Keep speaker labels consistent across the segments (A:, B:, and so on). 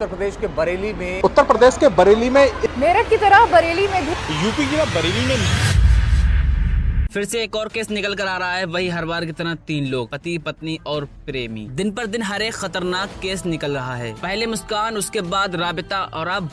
A: उत्तर प्रदेश के बरेली में
B: मेरठ की तरह बरेली में भी
A: यूपी की बरेली में
C: फिर से एक और केस निकल कर आ रहा है। वही हर बार की तरह 3 लोग, पति पत्नी और प्रेमी। दिन पर दिन हर एक खतरनाक केस निकल रहा है। पहले मुस्कान, उसके बाद राबिता और अब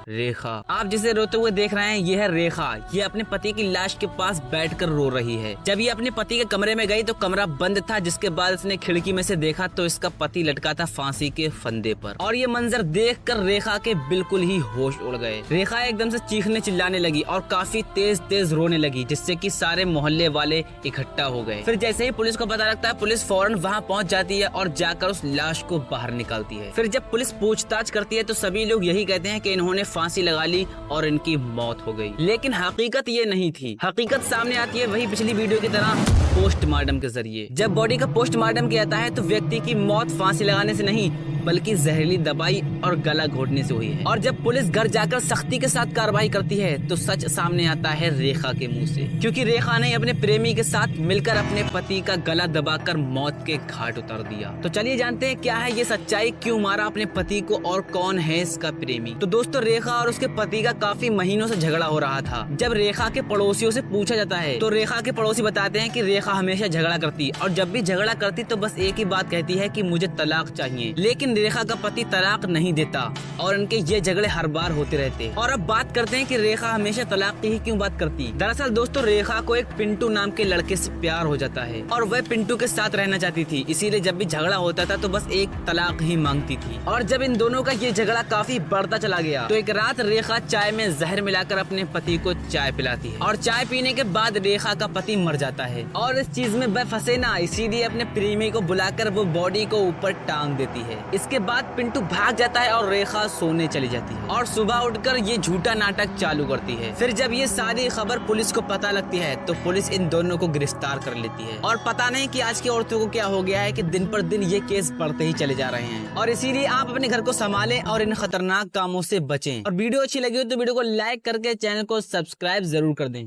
C: रेखा। आप जिसे रोते हुए देख रहे हैं ये है रेखा। ये अपने पति की लाश के पास बैठकर रो रही है। जब ये अपने पति के कमरे में गई तो कमरा बंद था, जिसके बाद इसने खिड़की में से देखा तो इसका पति लटका था फांसी के फंदे पर। और ये मंजर देखकर रेखा के बिल्कुल ही होश उड़ गए। रेखा एकदम से चीखने चिल्लाने लगी और काफी तेज तेज रोने लगी, जिससे कि सारे मोहल्ले वाले इकट्ठा हो गए। फिर जैसे ही पुलिस को पता लगता है, पुलिस फौरन वहाँ पहुँच जाती है और जाकर उस लाश को बाहर निकालती है। फिर जब पुलिस पूछताछ करती है तो सभी लोग यही कहते हैं कि इन्होंने फांसी लगा ली और इनकी मौत हो गई। लेकिन हकीकत ये नहीं थी। हकीकत सामने आती है वही पिछली वीडियो की तरह पोस्टमार्टम के जरिए। जब बॉडी का पोस्टमार्टम किया जाता है तो व्यक्ति की मौत फांसी लगाने से नहीं बल्कि जहरीली दवाई और गला घोटने से हुई है। और जब पुलिस घर जाकर सख्ती के साथ कार्रवाई करती है तो सच सामने आता है रेखा के मुंह से, क्योंकि रेखा ने अपने प्रेमी के साथ मिलकर अपने पति का गला दबाकर मौत के घाट उतार दिया। तो चलिए जानते हैं क्या है ये सच्चाई, क्यों मारा अपने पति को और कौन है इसका प्रेमी। तो दोस्तों, रेखा और उसके पति का काफी महीनों से झगड़ा हो रहा था। जब रेखा के पड़ोसियों से पूछा जाता है तो रेखा के पड़ोसी बताते हैं कि रेखा हमेशा झगड़ा करती और जब भी झगड़ा करती तो बस एक ही बात कहती है कि मुझे तलाक चाहिए। लेकिन रेखा का पति तलाक नहीं देता और इनके ये झगड़े हर बार होते रहते। और अब बात करते हैं कि रेखा हमेशा तलाक की ही क्यों बात करती। दरअसल दोस्तों, रेखा को एक पिंटू नाम के लड़के से प्यार हो जाता है और वह पिंटू के साथ रहना चाहती थी। इसीलिए जब भी झगड़ा होता था तो बस एक तलाक ही मांगती थी। और जब इन दोनों का ये झगड़ा काफी बढ़ता चला गया तो एक रात रेखा चाय में जहर मिलाकर अपने पति को चाय पिलाती है और चाय पीने के बाद रेखा का पति मर जाता है। और इस चीज में वह फंसे ना, इसीलिए अपने प्रेमी को बुलाकर वो बॉडी को ऊपर टांग देती है। इसके बाद पिंटू भाग जाता है और रेखा सोने चली जाती है और सुबह उठकर ये झूठा नाटक चालू करती है। फिर जब ये सारी खबर पुलिस को पता लगती है तो पुलिस इन दोनों को गिरफ्तार कर लेती है। और पता नहीं कि आज की औरतों को क्या हो गया है कि दिन पर दिन ये केस बढ़ते ही चले जा रहे हैं। और इसीलिए आप अपने घर को संभालें और इन खतरनाक कामों से बचें। और वीडियो अच्छी लगी हो तो वीडियो को लाइक करके चैनल को सब्सक्राइब जरूर कर दें।